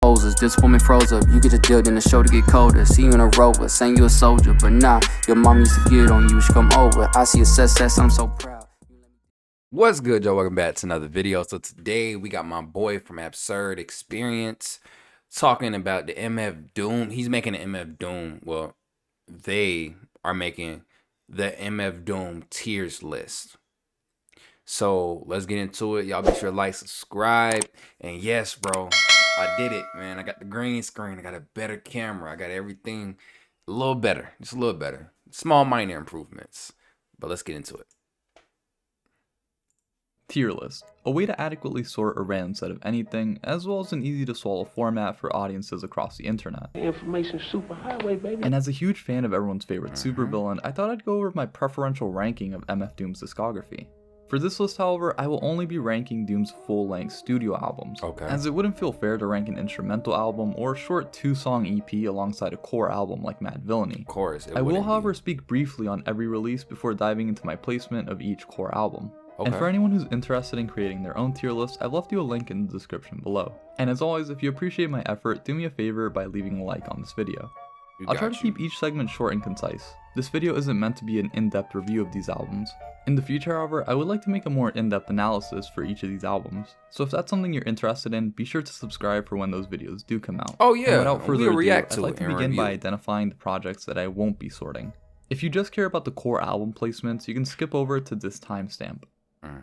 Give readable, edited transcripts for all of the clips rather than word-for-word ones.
This woman froze up, you get the deal, then the show to get colder. See you in a rover, saying you a soldier, but nah, your mom used to get on you, she come over. I see a success, I'm so proud. What's good, y'all? Welcome back to another video. So today we got my boy from Absurd Experience talking about the MF Doom. He's making an MF Doom. Well, they are making the MF Doom tiers list. So let's get into it. Y'all be sure to like, subscribe, and yes, bro, I did it, man. I got the green screen. I got a better camera. I got everything a little better, just a little better. Small minor improvements, but let's get into it. Tier list, a way to adequately sort a random set of anything, as well as an easy to swallow format for audiences across the internet. Information superhighway, baby. And as a huge fan of everyone's favorite supervillain, I thought I'd go over my preferential ranking of MF Doom's discography. For this list, however, I will only be ranking Doom's full-length studio albums, as it wouldn't feel fair to rank an instrumental album or a short 2-song EP alongside a core album like Mad Villainy. Of course, I will, however, speak briefly on every release before diving into my placement of each core album. And for anyone who's interested in creating their own tier list, I've left you a link in the description below. And as always, if you appreciate my effort, do me a favor by leaving a like on this video. I'll try to keep each segment short and concise. This video isn't meant to be an in-depth review of these albums. In the future, however, I would like to make a more in-depth analysis for each of these albums. So if that's something you're interested in, be sure to subscribe for when those videos do come out. Oh yeah, and without further ado, I'd like to begin by identifying the projects that I won't be sorting. If you just care about the core album placements, you can skip over to this timestamp.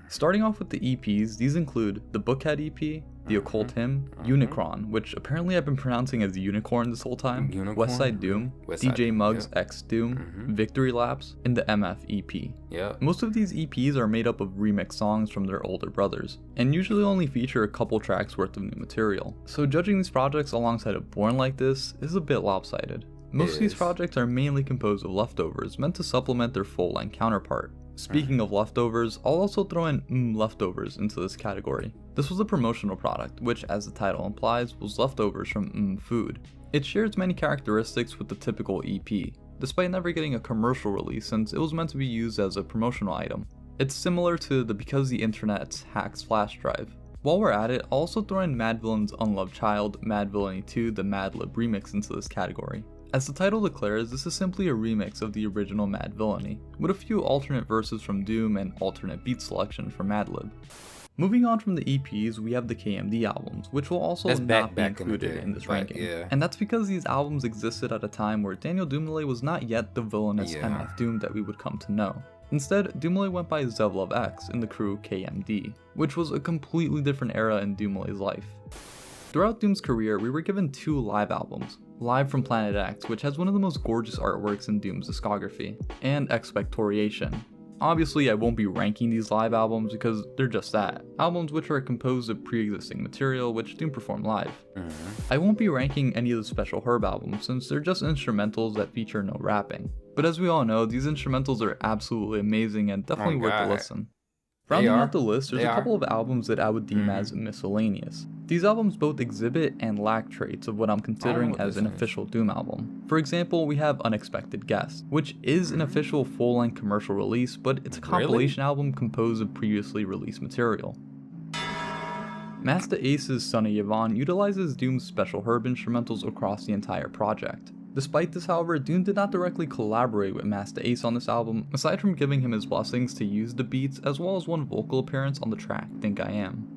Starting off with the EPs, these include the Bookhead EP, the Occult Hymn, Unicron, which apparently I've been pronouncing as Unicorn this whole time, Westside Doom, DJ Muggs X Doom, Victory Laps, and the MF EP. Most of these EPs are made up of remix songs from their older brothers, and usually only feature a couple tracks worth of new material. So judging these projects alongside of Born Like This is a bit lopsided. Most of these projects are mainly composed of leftovers meant to supplement their full-length counterpart. Speaking of leftovers, I'll also throw in leftovers into this category. This was a promotional product, which, as the title implies, was leftovers from food. It shares many characteristics with the typical EP, despite never getting a commercial release since it was meant to be used as a promotional item. It's similar to the Because the Internet's Hacks flash drive. While we're at it, I'll also throw in Mad Villain's Unloved Child, Mad Villainy 2, the Mad Lib remix into this category. As the title declares, this is simply a remix of the original Mad Villainy, with a few alternate verses from Doom and alternate beat selection from Madlib. Moving on from the EPs, we have the KMD albums, which will also not be included in this ranking. And that's because these albums existed at a time where Daniel Dumile was not yet the villainous MF Doom that we would come to know. Instead, Dumile went by Zevlov X in the crew KMD, which was a completely different era in Dumile's life. Throughout Doom's career, we were given 2 live albums, Live from Planet X, which has one of the most gorgeous artworks in Doom's discography, and Expectoriation. Obviously, I won't be ranking these live albums because they're just that, albums which are composed of pre-existing material which Doom performed live. I won't be ranking any of the Special Herb albums since they're just instrumentals that feature no rapping. But as we all know, these instrumentals are absolutely amazing and definitely worth a listen. Rounding out the list, there's a couple of albums that I would deem as miscellaneous. These albums both exhibit and lack traits of what I'm considering as an official Doom album. For example, we have Unexpected Guest, which is an official full-length commercial release, but it's a compilation album composed of previously released material. Master Ace's Son of Yvonne utilizes Doom's Special Herb instrumentals across the entire project. Despite this, however, Doom did not directly collaborate with Master Ace on this album, aside from giving him his blessings to use the beats as well as one vocal appearance on the track Think I Am.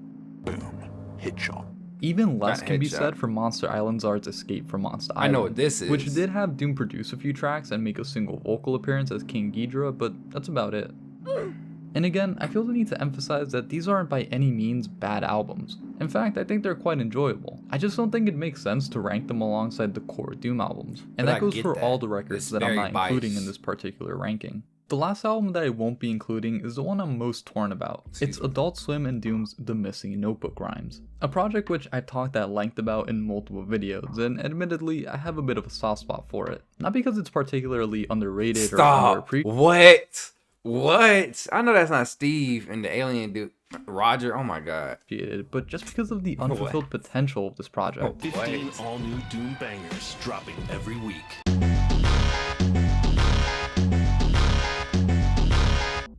Boom. Headshot. Even less can be said for Monster Island's Art's Escape from Monster Island. I know what this is. Which did have Doom produce a few tracks and make a single vocal appearance as King Ghidorah, but that's about it. And again, I feel the need to emphasize that these aren't by any means bad albums. In fact, I think they're quite enjoyable. I just don't think it makes sense to rank them alongside the core Doom albums. And that goes for all the records that I'm not including in this particular ranking. The last album that I won't be including is the one I'm most torn about. It's Adult Swim and Doom's The Missing Notebook Rhymes, a project which I've talked at length about in multiple videos, and admittedly, I have a bit of a soft spot for it. Not because it's particularly underrated or underappreciated. What? I know that's not Steve and the alien dude. Roger, oh my god. But just because of the unfulfilled potential of this project. 15 all-new Doom bangers dropping every week.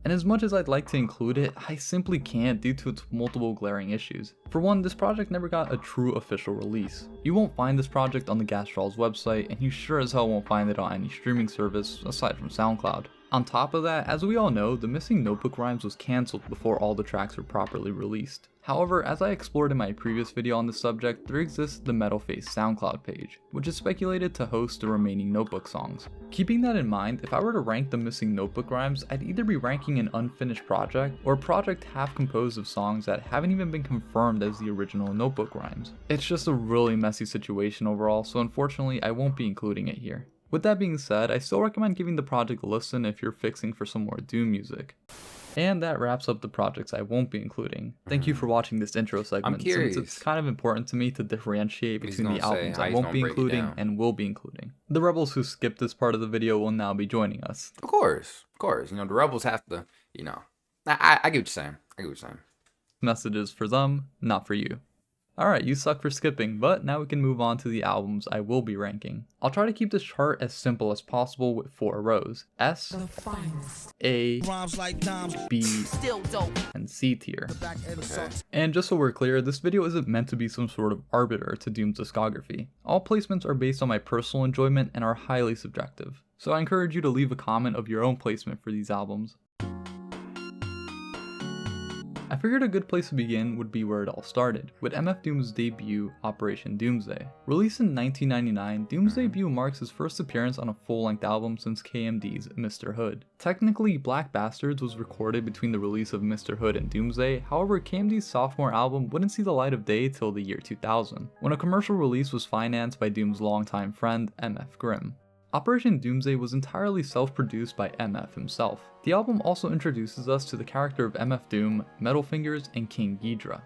and as much as I'd like to include it, I simply can't due to its multiple glaring issues. For one, this project never got a true official release. You won't find this project on the Gastrol's website, and you sure as hell won't find it on any streaming service aside from SoundCloud. On top of that, as we all know, the missing notebook rhymes was cancelled before all the tracks were properly released. However, as I explored in my previous video on this subject, there exists the Metal Face SoundCloud page, which is speculated to host the remaining notebook songs. Keeping that in mind, if I were to rank the missing notebook rhymes, I'd either be ranking an unfinished project, or a project half composed of songs that haven't even been confirmed as the original notebook rhymes. It's just a really messy situation overall, so unfortunately I won't be including it here. With that being said, I still recommend giving the project a listen if you're fixing for some more Doom music. And that wraps up the projects I won't be including. Thank you for watching this intro segment, I'm curious. since it's kind of important to me to differentiate between the albums I won't be break it including down. and will be including. The rebels who skipped this part of the video will now be joining us. Of course. You know, the rebels have to, you know. I get what you're saying. Messages for them, not for you. Alright, you suck for skipping, but now we can move on to the albums I will be ranking. I'll try to keep this chart as simple as possible with 4 rows. S, A, B, and C tier. Okay. And just so we're clear, this video isn't meant to be some sort of arbiter to Doom's discography. All placements are based on my personal enjoyment and are highly subjective. So I encourage you to leave a comment of your own placement for these albums. I figured a good place to begin would be where it all started, with MF Doom's debut, Operation Doomsday. Released in 1999, Doom's debut marks his first appearance on a full-length album since KMD's Mr. Hood. Technically, Black Bastards was recorded between the release of Mr. Hood and Doomsday, however KMD's sophomore album wouldn't see the light of day till the year 2000, when a commercial release was financed by Doom's longtime friend, MF Grimm. Operation Doomsday was entirely self-produced by MF himself. The album also introduces us to the character of MF Doom, Metal Fingers, and King Ghidra.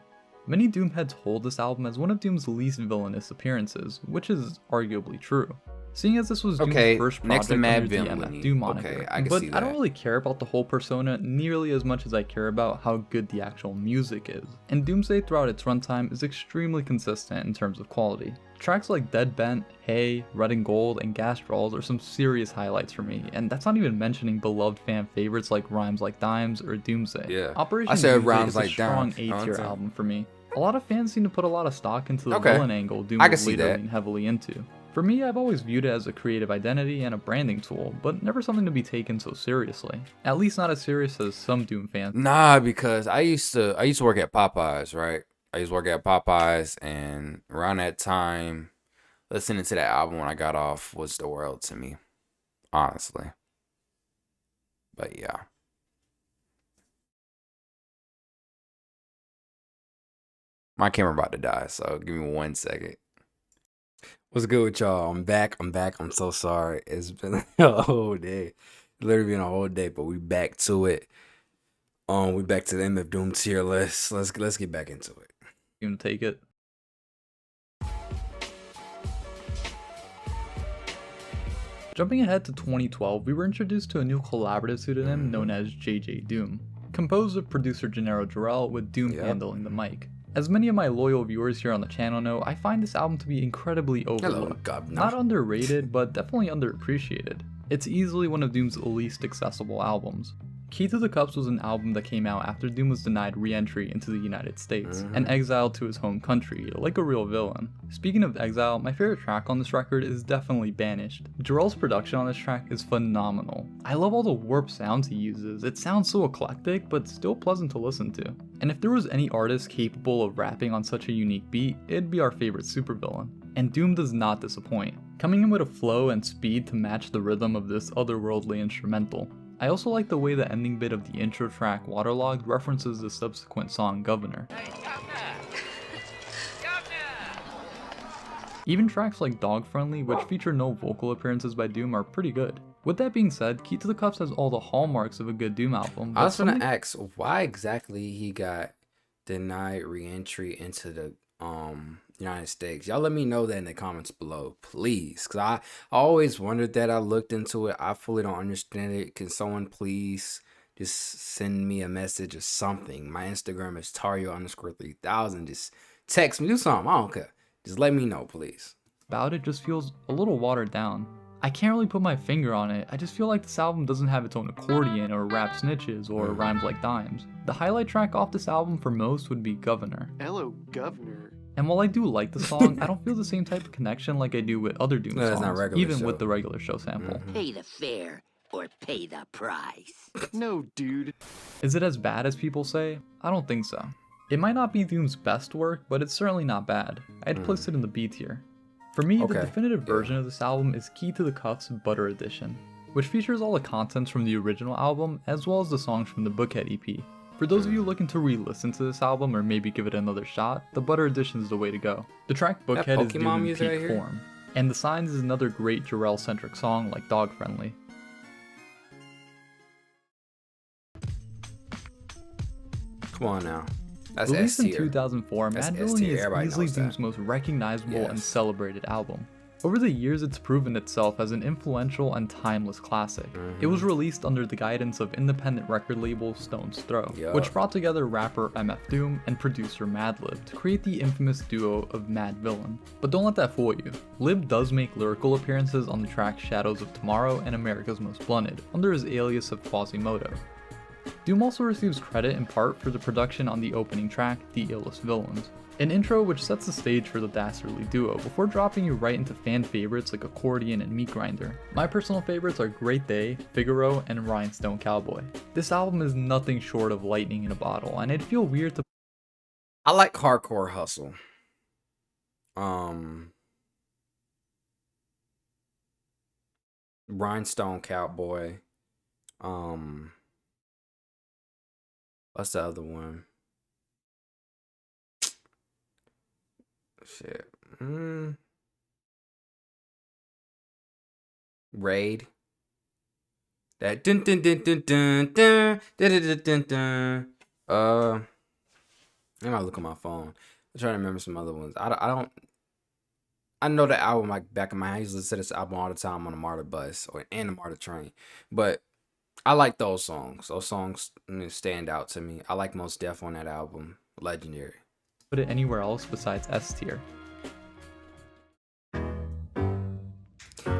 Many Doomheads hold this album as one of Doom's least villainous appearances, which is arguably true. Seeing as this was Doom's first project next to Mad under the Villain, MF Doom moniker, okay, I can but see I that. don't really care about the whole persona nearly as much as I care about how good the actual music is. And Doomsday throughout its runtime is extremely consistent in terms of quality. Tracks like Dead Bent, Hey, Red and Gold, and Gastrolls are some serious highlights for me, and that's not even mentioning beloved fan favorites like Rhymes Like Dimes or Doomsday. Yeah. Operation I said Doomsday Rhymes is Like a strong Dimes. You know what I'm A-tier saying? album for me. A lot of fans seem to put a lot of stock into the Okay. villain angle Doom I can would see later that. lean heavily into. For me, I've always viewed it as a creative identity and a branding tool, but never something to be taken so seriously. At least not as serious as some Doom fans. Nah, because I used to work at Popeyes, right? I used to work at Popeyes, and around that time, listening to that album when I got off was the world to me, honestly. But yeah. My camera about to die, so give me 1 second. What's good with y'all? I'm back. I'm so sorry. It's been a whole day. Literally been a whole day, but we back to it. We back to the MF Doom tier list. Let's get back into it. You gonna take it? Jumping ahead to 2012, we were introduced to a new collaborative pseudonym known as JJ Doom, composed of producer Gennaro Jarrell with Doom handling the mic. As many of my loyal viewers here on the channel know, I find this album to be incredibly overlooked. Not underrated, but definitely underappreciated. It's easily one of Doom's least accessible albums. Key to the Cups was an album that came out after Doom was denied re-entry into the United States and exiled to his home country, like a real villain. Speaking of exile, my favorite track on this record is definitely Banished. Jarrell's production on this track is phenomenal. I love all the warped sounds he uses. It sounds so eclectic, but still pleasant to listen to. And if there was any artist capable of rapping on such a unique beat, it'd be our favorite supervillain. And Doom does not disappoint, coming in with a flow and speed to match the rhythm of this otherworldly instrumental. I also like the way the ending bit of the intro track, Waterlogged, references the subsequent song, Governor. Even tracks like Dog Friendly, which feature no vocal appearances by Doom, are pretty good. With that being said, Key to the Cups has all the hallmarks of a good Doom album. I was gonna ask why exactly he got denied re-entry into the United States. Y'all let me know that in the comments below, please, because I always wondered that. I looked into it. I fully don't understand it. Can someone please just send me a message or something? My Instagram is Tario_3000. Just text me, do something. I don't care. Just let me know, please. About it just feels a little watered down. I can't really put my finger on it. I just feel like this album doesn't have its own accordion or rap snitches or rhymes like dimes. The highlight track off this album for most would be Governor. Hello, Governor. And while I do like the song, I don't feel the same type of connection like I do with other Doom No, that's not songs, regular even show. with the regular show sample. Pay the fare or pay the price. No, dude. Is it as bad as people say? I don't think so. It might not be Doom's best work, but it's certainly not bad. I'd place it in the B tier. For me, Okay. the definitive version of this album is Key to the Cuff's Butter Edition, which features all the contents from the original album as well as the songs from the Bookhead EP. For those of you looking to re-listen to this album or maybe give it another shot, the Butter Edition is the way to go. The track Bookhead is Doom Pokemon in music peak right here? form, and The Signs is another great Jarrell-centric song like Dog Friendly. Come on now. That's Released S in tier. 2004, That's Mad S Villainy tier. is Everybody easily knows that. Doom's most recognizable and Yes. celebrated album. Over the years, it's proven itself as an influential and timeless classic. It was released under the guidance of independent record label Stone's Throw, Yup. which brought together rapper MF Doom and producer Madlib to create the infamous duo of Mad Villain. But don't let that fool you. Lib does make lyrical appearances on the tracks Shadows of Tomorrow and America's Most Blunted, under his alias of Quasimodo. Doom also receives credit in part for the production on the opening track, The Illest Villains, an intro which sets the stage for the dastardly duo before dropping you right into fan favorites like Accordion and Meat Grinder. My personal favorites are Great Day, Figaro, and Rhinestone Cowboy. This album is nothing short of lightning in a bottle, and it'd feel weird to I like Hardcore Hustle. Rhinestone Cowboy. What's the other one? Shit. Raid. That dun dun dun dun dun dun dun dun dun dun. I might look at my phone. I'm trying to remember some other ones. I don't. I know the album like back in my head. I used to listen to this album all the time on the MARTA bus and the MARTA train. But I like those songs. Those songs stand out to me. I like Most Def on that album. Legendary. put it anywhere else besides S tier.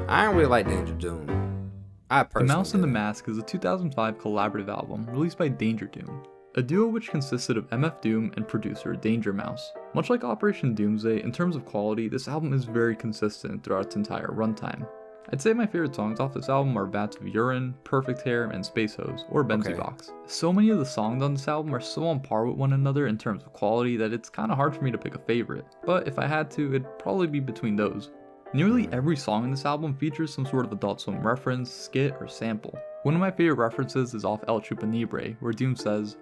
I don't really like Danger Doom. I The personally Mouse and the do. Mask is a 2005 collaborative album released by Danger Doom, a duo which consisted of MF Doom and producer Danger Mouse. Much like Operation Doomsday, in terms of quality, this album is very consistent throughout its entire runtime. I'd say my favorite songs off this album are Vats of Urine, Perfect Hair, and Space Hose, or Benzie Okay. Box. So many of the songs on this album are so on par with one another in terms of quality that it's kinda hard for me to pick a favorite, but if I had to, it'd probably be between those. Nearly every song in this album features some sort of Adult Swim reference, skit, or sample. One of my favorite references is off El Chupa Libre, where Doom says,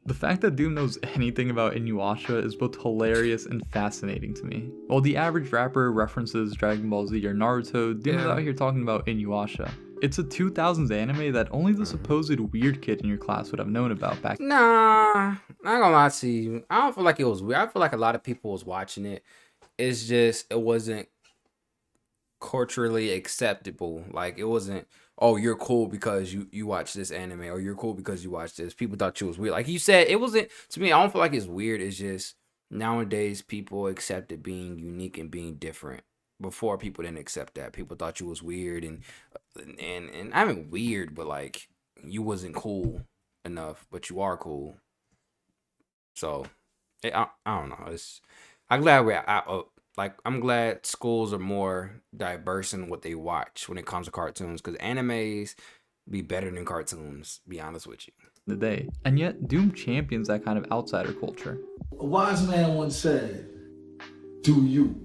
"The fact that Doom knows anything about Inuyasha is both hilarious and fascinating to me. While the average rapper references Dragon Ball Z or Naruto, Doom's out here talking about Inuyasha. It's a 2000s anime that only the supposed weird kid in your class would have known about back Nah, I ain't gonna lie to you. I don't feel like it was weird. I feel like a lot of people was watching it. It's just it wasn't culturally acceptable. Like it wasn't, oh, you're cool because you watch this anime, or you're cool because you watch this. People thought you was weird. Like you said, it wasn't, to me, I don't feel like it's weird. It's just nowadays people accepted being unique and being different. Before, people didn't accept that. People thought you was weird and I mean weird, but like you wasn't cool enough, but you are cool. So I don't know. I'm glad I'm glad schools are more diverse in what they watch when it comes to cartoons, because animes be better than cartoons, be honest with you. in the day. And yet, Doom champions that kind of outsider culture. A wise man once said, "Do you?"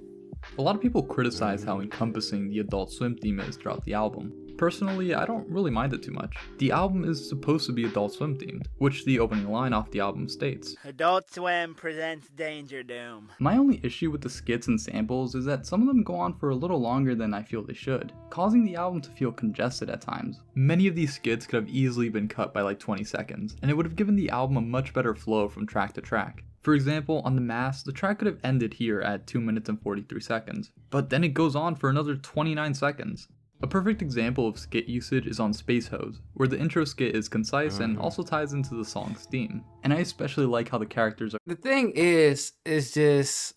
A lot of people criticize how encompassing the Adult Swim theme is throughout the album. Personally, I don't really mind it too much. The album is supposed to be Adult Swim themed, which the opening line off the album states. Adult Swim presents Danger Doom. My only issue with the skits and samples is that some of them go on for a little longer than I feel they should, causing the album to feel congested at times. Many of these skits could have easily been cut by like 20 seconds, and it would have given the album a much better flow from track to track. For example, on The Mask, the track could have ended here at 2 minutes and 43 seconds, but then it goes on for another 29 seconds. A perfect example of skit usage is on Space Hose, where the intro skit is concise and also ties into the song's theme. And I especially like how the characters are The thing is just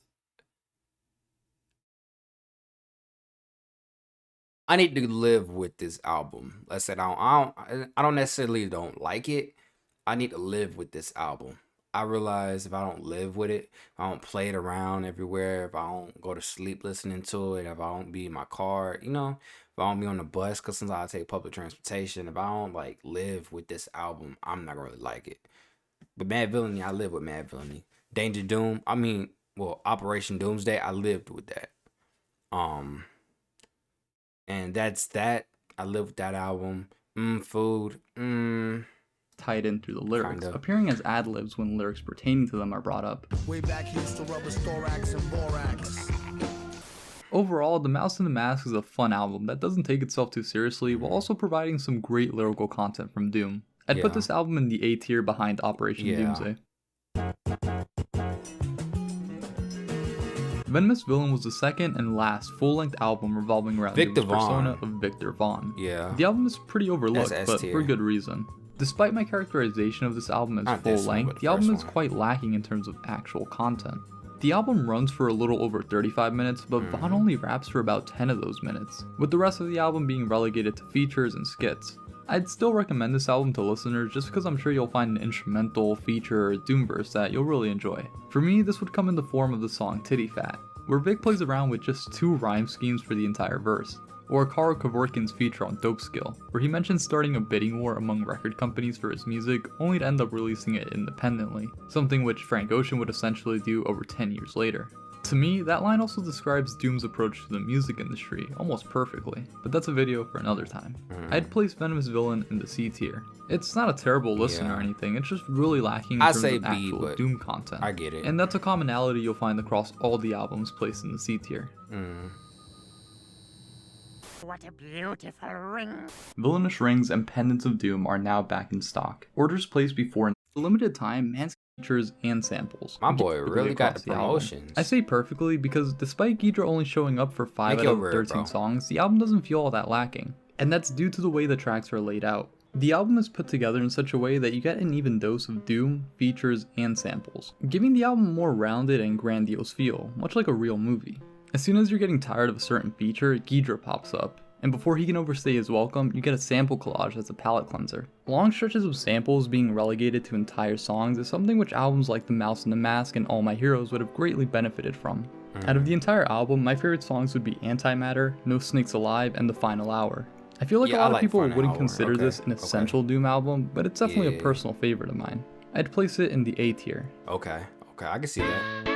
I need to live with this album. Let's say I don't necessarily don't like it. I need to live with this album. I realize if I don't live with it, if I don't play it around everywhere, if I don't go to sleep listening to it, if I don't be in my car, you know, if I don't be on the bus, because sometimes I take public transportation, if I don't like live with this album, I'm not gonna really like it. But Mad Villainy, I live with Mad Villainy. Danger Doom, I mean, well, Operation Doomsday, I lived with that. And that's that. I live with that album. Food. Tied in through the lyrics, Kinda. appearing as ad-libs when lyrics pertaining to them are brought up. Way back he used to rub his thorax and borax. Overall, The Mouse and the Mask is a fun album that doesn't take itself too seriously while also providing some great lyrical content from Doom. I'd put this album in the A tier behind Operation Doomsday. Venomous Villain was the second and last full-length album revolving around the persona of Victor Vaughn. The album is pretty overlooked, but for good reason. Despite my characterization of this album as full-length, the album is quite lacking in terms of actual content. The album runs for a little over 35 minutes, but Vaughn only raps for about 10 of those minutes, with the rest of the album being relegated to features and skits. I'd still recommend this album to listeners just because I'm sure you'll find an instrumental, feature, or doom verse that you'll really enjoy. For me, this would come in the form of the song Titty Fat, where Vic plays around with just 2 rhyme schemes for the entire verse, or Carl Kevorkian's feature on Dope Skill, where he mentions starting a bidding war among record companies for his music, only to end up releasing it independently, something which Frank Ocean would essentially do over 10 years later. To me, that line also describes Doom's approach to the music industry almost perfectly, but that's a video for another time. I'd place Venomous Villain in the C tier. It's not a terrible listen or anything, it's just really lacking in terms of actual Doom content. I get it. And that's a commonality you'll find across all the albums placed in the C tier. What a beautiful ring. Villainous rings and pendants of Doom are now back in stock. Orders placed before a limited time, Manscaped features and samples. My boy really got the promotions. I say perfectly because despite Ghidra only showing up for 5 out of 13 songs, the album doesn't feel all that lacking. And that's due to the way the tracks are laid out. The album is put together in such a way that you get an even dose of Doom, features, and samples, giving the album a more rounded and grandiose feel, much like a real movie. As soon as you're getting tired of a certain feature, Ghidra pops up, and before he can overstay his welcome, you get a sample collage as a palate cleanser. Long stretches of samples being relegated to entire songs is something which albums like The Mouse and the Mask and All My Heroes would have greatly benefited from. Out of the entire album, my favorite songs would be Antimatter, No Snakes Alive, and The Final Hour. I feel like a lot of people wouldn't consider this an essential Doom album, but it's definitely a personal favorite of mine. I'd place it in the A tier. Okay, I can see that.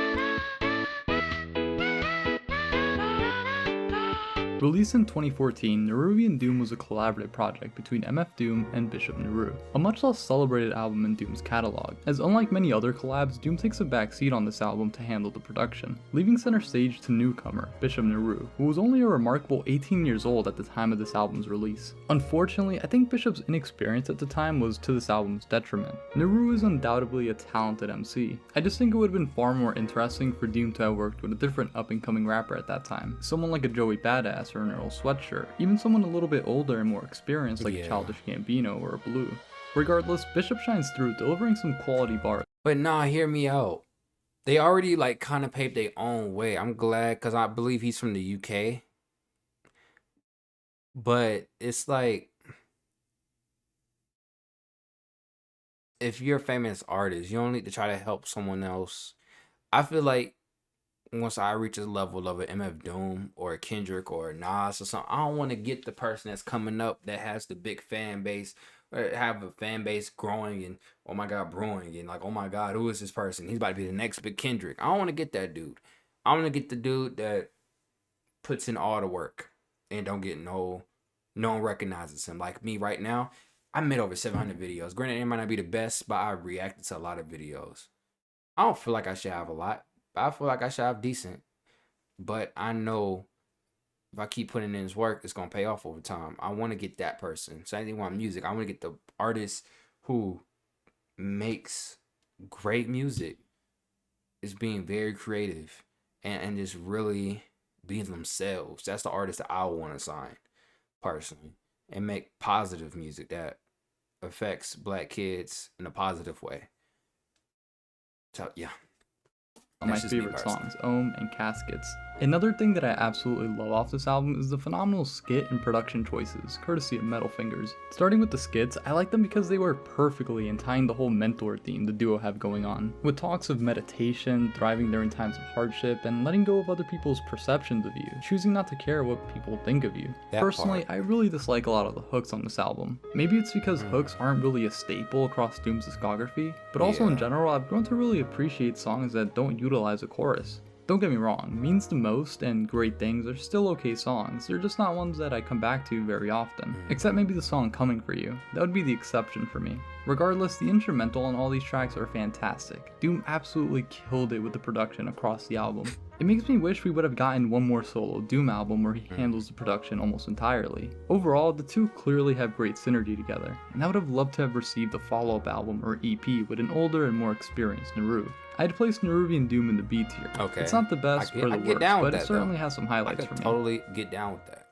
Released in 2014, Neruvian Doom was a collaborative project between MF Doom and Bishop Nehru, a much less celebrated album in Doom's catalog, as unlike many other collabs, Doom takes a backseat on this album to handle the production, leaving center stage to newcomer, Bishop Nehru, who was only a remarkable 18 years old at the time of this album's release. Unfortunately, I think Bishop's inexperience at the time was to this album's detriment. Nehru is undoubtedly a talented MC. I just think it would have been far more interesting for Doom to have worked with a different up-and-coming rapper at that time, someone like a Joey Badass or an Earl Sweatshirt, even someone a little bit older and more experienced like a Childish Gambino or a Blue. Regardless, Bishop shines through, delivering some quality bars. But nah, hear me out. They already like kind of paved their own way. I'm glad because I believe he's from the UK. But it's like, if you're a famous artist, you don't need to try to help someone else. I feel like once I reach a level of an MF Doom or a Kendrick or a Nas or something, I don't want to get the person that's coming up that has the big fan base or have a fan base growing and, oh my God, brewing and like, oh my God, who is this person? He's about to be the next big Kendrick. I don't want to get that dude. I want to get the dude that puts in all the work and don't get no one recognizes him. Like me right now, I made over 700 videos. Granted, it might not be the best, but I reacted to a lot of videos. I don't feel like I should have a lot. I feel like I should have decent, but I know if I keep putting in this work, it's going to pay off over time. I want to get that person. Same thing with music. I want to get the artist who makes great music, is being very creative, and just really being themselves. That's the artist that I want to sign, personally, and make positive music that affects black kids in a positive way. So, yeah. My favorite songs, Ohm and Caskets. Another thing that I absolutely love off this album is the phenomenal skit and production choices, courtesy of Metal Fingers. Starting with the skits, I like them because they work perfectly in tying the whole mentor theme the duo have going on, with talks of meditation, thriving during times of hardship, and letting go of other people's perceptions of you, choosing not to care what people think of you. Personally, I really dislike a lot of the hooks on this album. Maybe it's because hooks aren't really a staple across Doom's discography, but also in general, I've grown to really appreciate songs that don't utilize a chorus. Don't get me wrong, Means the Most and Great Things are still okay songs, they're just not ones that I come back to very often. Except maybe the song Coming For You, that would be the exception for me. Regardless, the instrumental on all these tracks are fantastic. Doom absolutely killed it with the production across the album. It makes me wish we would have gotten one more solo Doom album where he handles the production almost entirely. Overall, the two clearly have great synergy together, and I would have loved to have received a follow-up album or EP with an older and more experienced Naru. I'd place Neruvian Doom in the B tier. Okay. It's not the best or the worst, but it certainly has some highlights for me. Totally get down with that.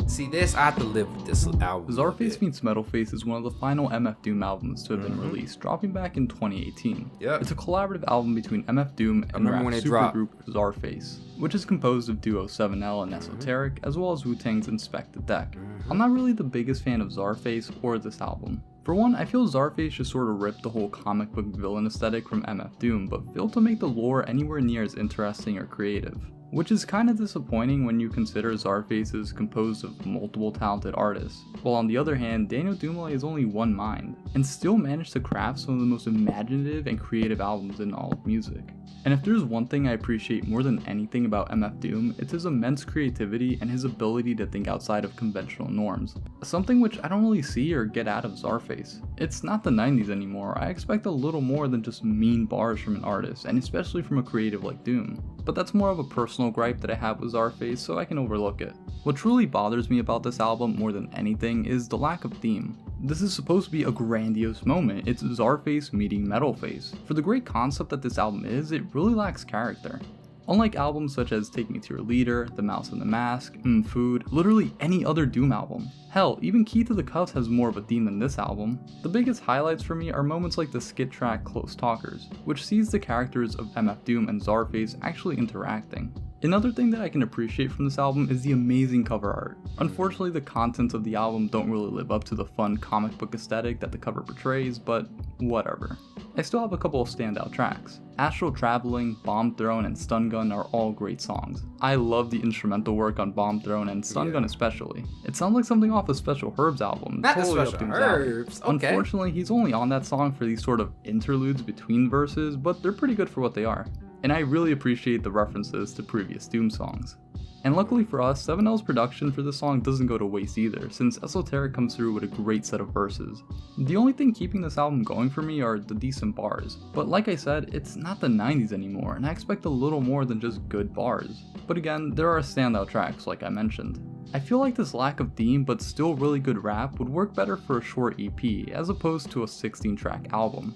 See, this, I have to live with this album. Czarface meets Metalface is one of the final MF Doom albums to have been released, dropping back in 2018. It's a collaborative album between MF Doom and rap supergroup Czarface, which is composed of duo 7L and Esoteric, as well as Wu-Tang's Inspect the Deck. I'm not really the biggest fan of Czarface or this album. For one, I feel Czarface just sort of ripped the whole comic book villain aesthetic from MF Doom, but failed to make the lore anywhere near as interesting or creative. Which is kind of disappointing when you consider Czarface is composed of multiple talented artists, while on the other hand, Daniel Dumile has only one mind, and still managed to craft some of the most imaginative and creative albums in all of music. And if there's one thing I appreciate more than anything about MF Doom, it's his immense creativity and his ability to think outside of conventional norms. Something which I don't really see or get out of Czarface. It's not the 90s anymore, I expect a little more than just mean bars from an artist, and especially from a creative like Doom. But that's more of a personal gripe that I have with Czarface, so I can overlook it. What truly bothers me about this album more than anything is the lack of theme. This is supposed to be a grandiose moment, it's Czarface meeting Metalface. For the great concept that this album is, it really lacks character. Unlike albums such as Take Me to Your Leader, The Mouse and the Mask, Food, literally any other Doom album. Hell, even Key to the Cuffs has more of a theme than this album. The biggest highlights for me are moments like the skit track Close Talkers, which sees the characters of MF Doom and Czarface actually interacting. Another thing that I can appreciate from this album is the amazing cover art. Unfortunately, the contents of the album don't really live up to the fun comic book aesthetic that the cover portrays, but whatever. I still have a couple of standout tracks. Astral Traveling, Bomb Throne, and Stun Gun are all great songs. I love the instrumental work on Bomb Throne and Stun Gun especially. It sounds like something off a Special Herbs album. Not totally the Special Herbs, okay. Unfortunately, he's only on that song for these sort of interludes between verses, but they're pretty good for what they are. And I really appreciate the references to previous Doom songs. And luckily for us, 7L's production for this song doesn't go to waste either, since Esoteric comes through with a great set of verses. The only thing keeping this album going for me are the decent bars, but like I said, it's not the 90s anymore, and I expect a little more than just good bars. But again, there are standout tracks like I mentioned. I feel like this lack of theme but still really good rap would work better for a short EP as opposed to a 16-track album.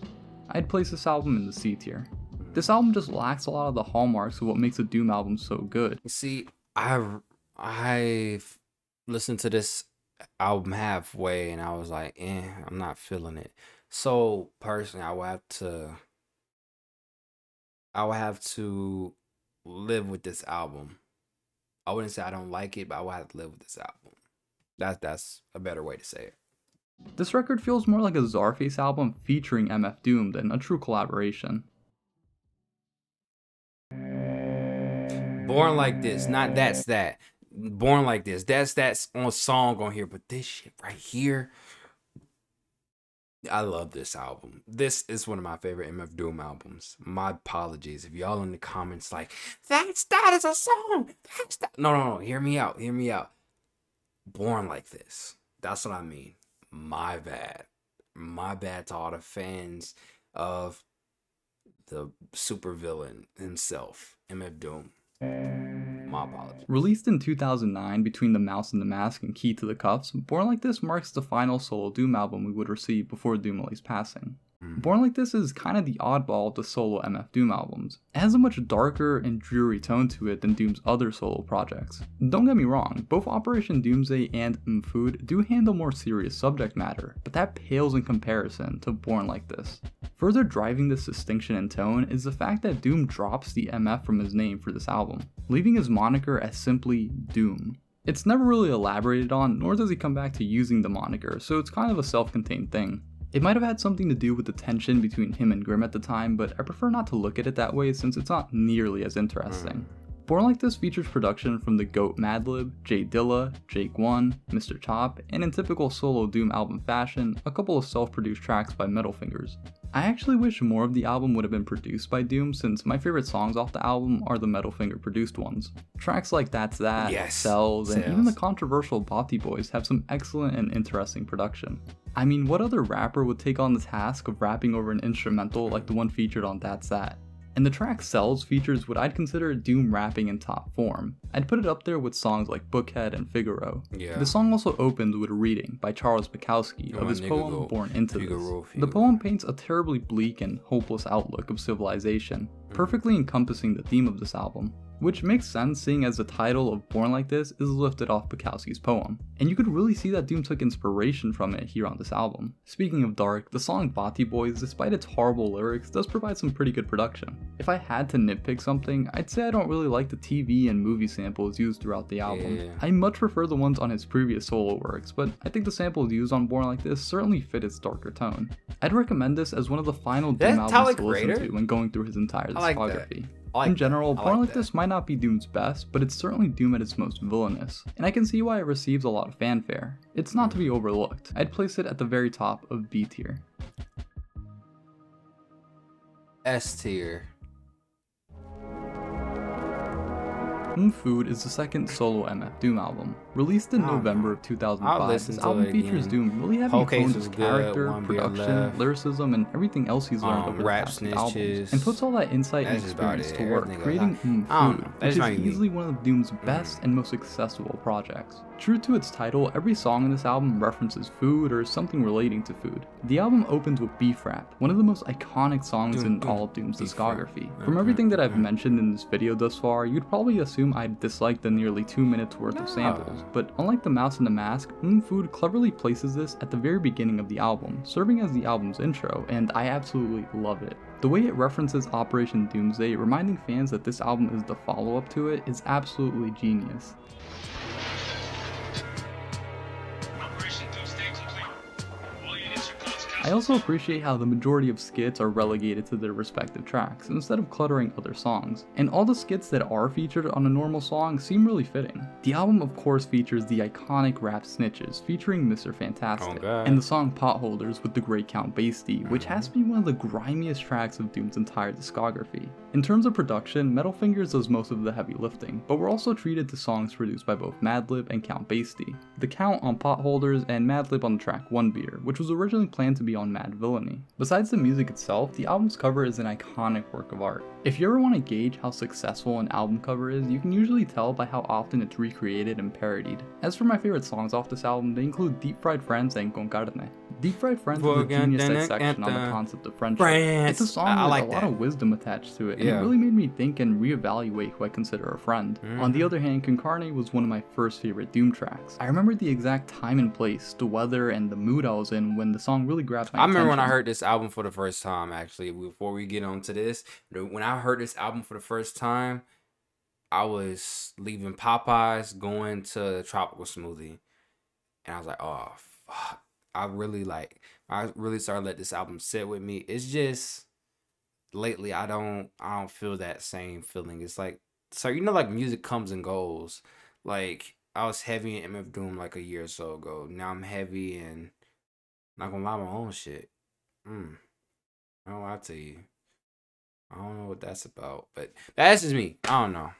I'd place this album in the C tier. This album just lacks a lot of the hallmarks of what makes a Doom album so good. See, I've listened to this album halfway and I was like, I'm not feeling it. So personally, I would have to live with this album. I wouldn't say I don't like it, but I would have to live with this album. That's a better way to say it. This record feels more like a Czarface album featuring MF Doom than a true collaboration. Born Like This, not That's That. Born Like This, that's on song on here, but this shit right here, I love this album. This is one of my favorite MF Doom albums. My apologies if y'all in the comments like, that is a song. That's that. No, hear me out. Born Like This. That's what I mean. My bad to all the fans of the supervillain himself, MF Doom. My apologies. Released in 2009 between The Mouse and the Mask and Key to the Cuffs, Born Like This marks the final solo Doom album we would receive before Dumile's passing. Born Like This is kind of the oddball of the solo MF Doom albums. It has a much darker and dreary tone to it than Doom's other solo projects. Don't get me wrong, both Operation Doomsday and Food do handle more serious subject matter, but that pales in comparison to Born Like This. Further driving this distinction in tone is the fact that Doom drops the MF from his name for this album, leaving his moniker as simply Doom. It's never really elaborated on, nor does he come back to using the moniker, so it's kind of a self-contained thing. It might have had something to do with the tension between him and Grimm at the time, but I prefer not to look at it that way since it's not nearly as interesting. Born Like This features production from the GOAT Madlib, Jay Dilla, Jake One, Mr. Chop, and in typical solo Doom album fashion, a couple of self-produced tracks by Metal Fingers. I actually wish more of the album would have been produced by Doom since my favorite songs off the album are the Metal Finger produced ones. Tracks like That's That, Cells, and even the controversial Bati Boys have some excellent and interesting production. I mean, what other rapper would take on the task of rapping over an instrumental like the one featured on That's That? And the track Cells features what I'd consider Doom rapping in top form. I'd put it up there with songs like Bookhead and Figaro. The song also opens with a reading by Charles Bukowski of his poem Born Into This. The poem paints a terribly bleak and hopeless outlook of civilization, perfectly encompassing the theme of this album. Which makes sense seeing as the title of Born Like This is lifted off Bukowski's poem, and you could really see that Doom took inspiration from it here on this album. Speaking of dark, the song Bati Boys, despite its horrible lyrics, does provide some pretty good production. If I had to nitpick something, I'd say I don't really like the TV and movie samples used throughout the album. I much prefer the ones on his previous solo works, but I think the samples used on Born Like This certainly fit its darker tone. I'd recommend this as one of the final Doom albums to listen to when going through his entire discography. In general, Born Like This might not be Doom's best, but it's certainly Doom at its most villainous, and I can see why it receives a lot of fanfare. It's not to be overlooked. I'd place it at the very top of B tier. S tier. Food is the second solo MF Doom album. Released in November of 2005, this album features Doom really having honed his character, production, lyricism, and everything else he's learned over the past few albums, and puts all that insight and experience to work, creating Food, which is easily one of Doom's best and most accessible projects. True to its title, every song in this album references food or something relating to food. The album opens with Beef Rap, one of the most iconic songs in all of Doom's discography. From everything that I've mentioned in this video thus far, you'd probably assume I'd dislike the nearly 2 minutes worth of samples, but unlike The Mouse and the Mask, Food cleverly places this at the very beginning of the album, serving as the album's intro, and I absolutely love it. The way it references Operation Doomsday, reminding fans that this album is the follow-up to it, is absolutely genius. I also appreciate how the majority of skits are relegated to their respective tracks, instead of cluttering other songs, and all the skits that are featured on a normal song seem really fitting. The album of course features the iconic rap Snitches featuring Mr. Fantastic, and the song Potholders with the great Count Basie, which has to be one of the grimiest tracks of Doom's entire discography. In terms of production, Metal Fingers does most of the heavy lifting, but we're also treated to songs produced by both Madlib and Count Basie. The Count on Potholders and Madlib on the track One Beer, which was originally planned to be on Mad Villainy. Besides the music itself, the album's cover is an iconic work of art. If you ever want to gauge how successful an album cover is, you can usually tell by how often it's recreated and parodied. As for my favorite songs off this album, they include Deep Fried Friends and Con Carne. Deep Fried Friends is a genius dissection on the concept of friendship. It's a song with a lot of wisdom attached to it, and it really made me think and reevaluate who I consider a friend. On the other hand, Con Carne was one of my first favorite Doom tracks. I remember the exact time and place, the weather, and the mood I was in when the song really grabbed my attention. I remember when I heard this album for the first time, actually, before we get on to this, when I heard this album for the first time, I was leaving Popeyes, going to Tropical Smoothie, and I was like, oh, fuck. I really started to let this album sit with me. It's just, lately, I don't feel that same feeling. It's like, so you know, like music comes and goes. Like, I was heavy in MF Doom like a year or so ago. Now I'm heavy and not gonna lie, my own shit. I don't lie to you. I don't know what that's about, but that's just me. I don't know.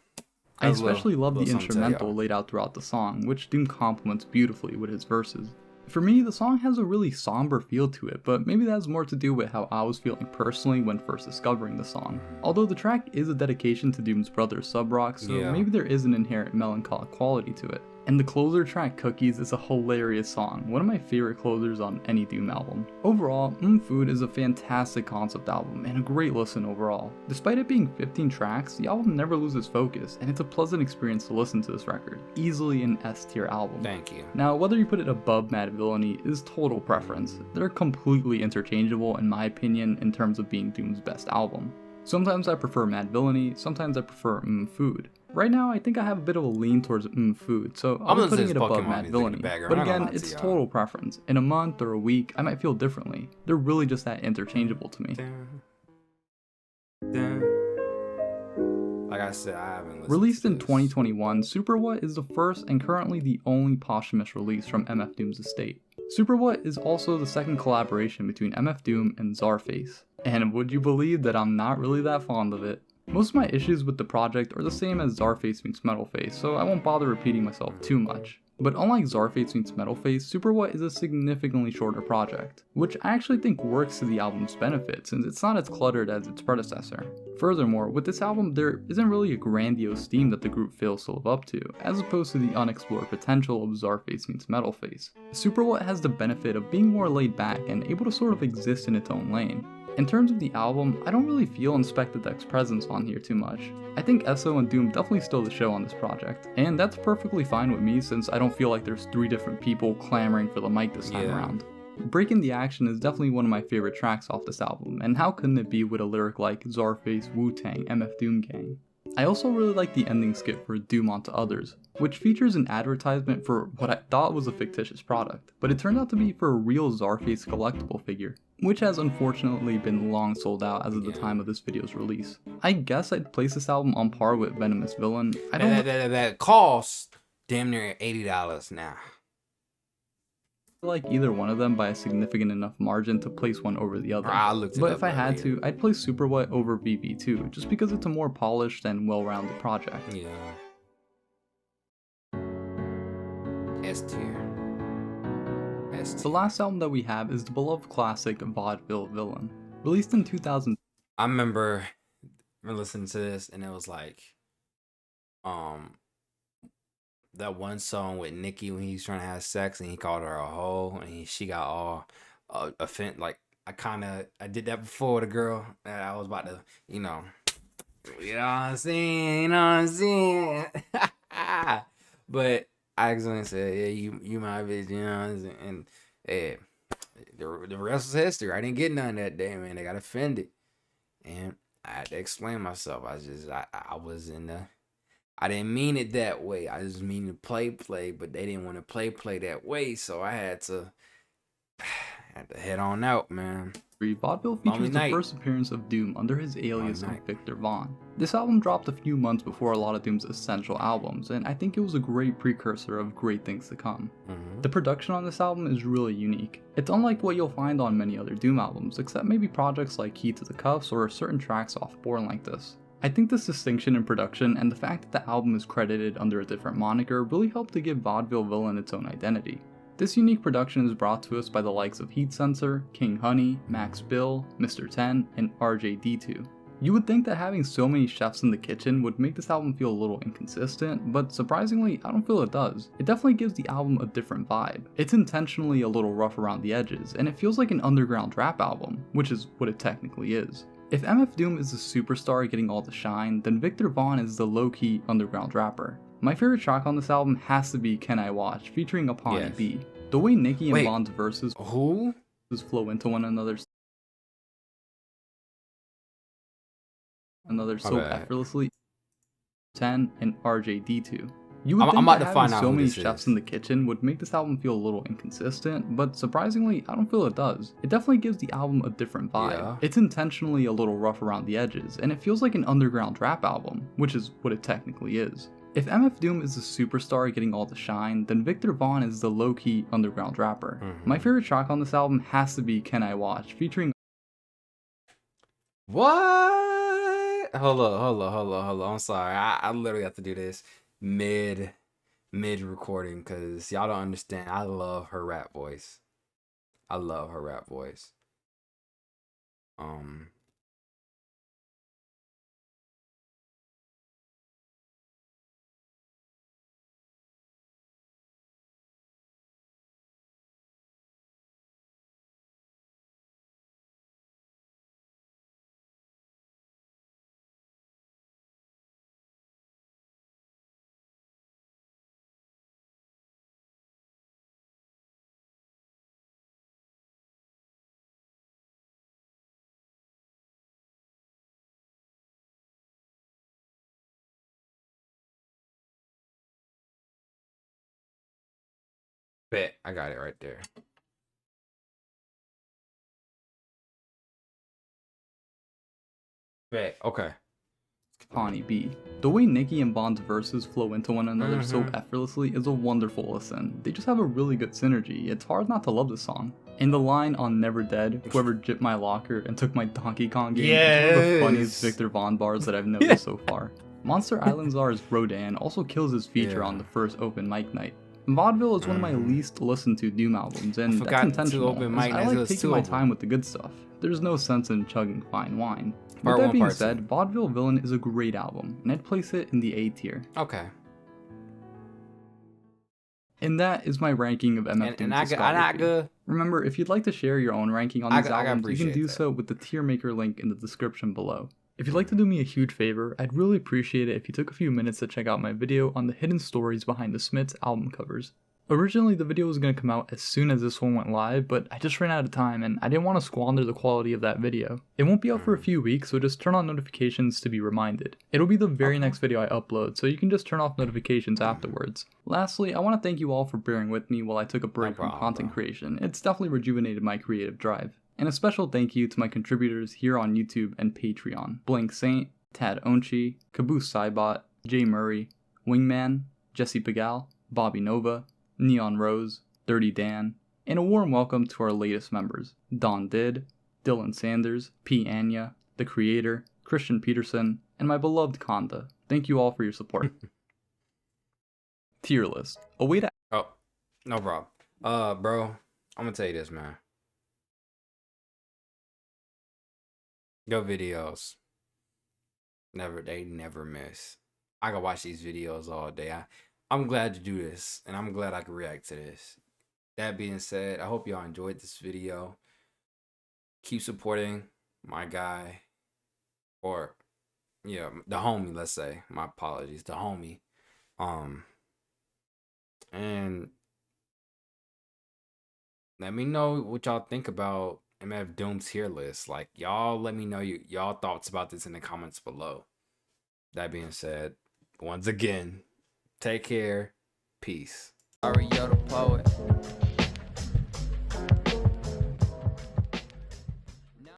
I especially love the instrumental laid out throughout the song, which Doom complements beautifully with his verses. For me, the song has a really somber feel to it, but maybe that has more to do with how I was feeling personally when first discovering the song. Although the track is a dedication to Doom's brother Subrock, so maybe there is an inherent melancholic quality to it. And the closer track Cookies is a hilarious song, one of my favorite closers on any Doom album. Overall, Food is a fantastic concept album and a great listen overall. Despite it being 15 tracks, the album never loses focus, and it's a pleasant experience to listen to this record. Easily an S tier album. Thank you. Now, whether you put it above Mad Villainy is total preference. They're completely interchangeable in my opinion in terms of being Doom's best album. Sometimes I prefer Mad Villainy, sometimes I prefer Food. Right now, I think I have a bit of a lean towards Food, so I'll be putting it above Mad Villainy. But again, it's total preference. In a month or a week, I might feel differently. They're really just that interchangeable to me. Like I said, I haven't listened Released to in this. 2021, Super What is the first and currently the only posthumous release from MF Doom's estate. Super What is also the second collaboration between MF Doom and Czarface. And would you believe that I'm not really that fond of it? Most of my issues with the project are the same as Czarface meets Metalface, so I won't bother repeating myself too much. But unlike Czarface meets Metalface, Super What is a significantly shorter project, which I actually think works to the album's benefit since it's not as cluttered as its predecessor. Furthermore, with this album there isn't really a grandiose theme that the group fails to live up to, as opposed to the unexplored potential of Czarface meets Metalface. Super What has the benefit of being more laid back and able to sort of exist in its own lane. In terms of the album, I don't really feel Inspector Deck's presence on here too much. I think ESO and Doom definitely stole the show on this project, and that's perfectly fine with me since I don't feel like there's 3 different people clamoring for the mic this time around. Breaking the Action is definitely one of my favorite tracks off this album, and how couldn't it be with a lyric like Czarface, Wu-Tang, MF Doom Gang. I also really like the ending skit for Doom Onto Others, which features an advertisement for what I thought was a fictitious product, but it turned out to be for a real Czarface collectible figure, which has unfortunately been long sold out as of the time of this video's release. I guess I'd place this album on par with Venomous Villain. That costs damn near $80 now. Like either one of them by a significant enough margin to place one over the other. But if I had to, I'd place Super What over VV2, just because it's a more polished and well-rounded project. Yeah. S tier. The last album that we have is the beloved classic Vaudeville Villain. Released in 2000. I remember listening to this and it was like, that one song with Nicki when he was trying to have sex and he called her a hoe and she got all offended. Like I did that before with a girl and I was about to, you know what I'm saying, but I accidentally said, yeah, you my bitch, you know what I'm saying? And the rest was history. I didn't get none that day, man. They got offended. And I had to explain myself. I was in the, I didn't mean it that way. I just mean to play, but they didn't want to play that way. So I had to head on out, man. Vaudeville features the first appearance of Doom under his alias of Victor Vaughn. This album dropped a few months before a lot of Doom's essential albums, and I think it was a great precursor of great things to come. The production on this album is really unique. It's unlike what you'll find on many other Doom albums, except maybe projects like Key to the Cuffs or certain tracks off Born Like This. I think this distinction in production and the fact that the album is credited under a different moniker really helped to give Vaudeville Villain its own identity. This unique production is brought to us by the likes of Heat Sensor, King Honey, Max Bill, Mr. 10, and RJD2. You would think that having so many chefs in the kitchen would make this album feel a little inconsistent, but surprisingly, I don't feel it does. It definitely gives the album a different vibe. It's intentionally a little rough around the edges, and it feels like an underground rap album, which is what it technically is. If MF Doom is the superstar getting all the shine, then Victor Vaughn is the low-key underground rapper. My favorite track on this album has to be Can I Watch, featuring Apani B. The way Nicki and Vaughn's verses flow into one another so effortlessly. 10 and RJD2. You would think that having so many chefs in the kitchen would make this album feel a little inconsistent, but surprisingly, I don't feel it does. It definitely gives the album a different vibe. It's intentionally a little rough around the edges, and it feels like an underground rap album, which is what it technically is. If MF Doom is the superstar getting all the shine, then Victor Vaughn is the low-key underground rapper. My favorite track on this album has to be Can I Watch, featuring... What? Hold on. I'm sorry. I literally have to do this mid recording because y'all don't understand. I love her rap voice. Bet. I got it right there. Bet. Okay. Connie B. The way Nicki and Bond's verses flow into one another so effortlessly is a wonderful listen. They just have a really good synergy. It's hard not to love this song. And the line on Never Dead, whoever gypped my locker and took my Donkey Kong game, is one of the funniest Victor Vaughn bars that I've noticed so far. Monster Island Czar's Rodan also kills his feature on the first open mic night. Vaudeville is one of my least listened to Doom albums, and that's intentional, as I like taking my time with the good stuff. There's no sense in chugging fine wine. With that being said, Vaudeville Villain is a great album, and I'd place it in the A tier. Okay. And that is my ranking of MF Doom's discography. Remember, if you'd like to share your own ranking on these albums, you can do so with the tier maker link in the description below. If you'd like to do me a huge favor, I'd really appreciate it if you took a few minutes to check out my video on the hidden stories behind the Smiths album covers. Originally, the video was going to come out as soon as this one went live, but I just ran out of time and I didn't want to squander the quality of that video. It won't be out for a few weeks, so just turn on notifications to be reminded. It'll be the very next video I upload, so you can just turn off notifications afterwards. Lastly, I want to thank you all for bearing with me while I took a break from content creation. It's definitely rejuvenated my creative drive. And a special thank you to my contributors here on YouTube and Patreon: Blank Saint, Tad Onchi, Caboose Cybot, Jay Murray, Wingman, Jesse Pagal, Bobby Nova, Neon Rose, Dirty Dan, and a warm welcome to our latest members: Don Did, Dylan Sanders, P. Anya, The Creator, Christian Peterson, and my beloved Conda. Thank you all for your support. Tier list. A way to... Oh, no problem. Bro, I'm gonna tell you this, man. Your videos, they never miss. I can watch these videos all day. I'm glad to do this, and I'm glad I can react to this. That being said, I hope y'all enjoyed this video. Keep supporting my guy, or yeah, the homie, let's say. My apologies, the homie. And let me know what y'all think about MF Doom's tier list. Like, y'all let me know y'all thoughts about this in the comments below. That being said, once again, take care. Peace. Yo, the poet.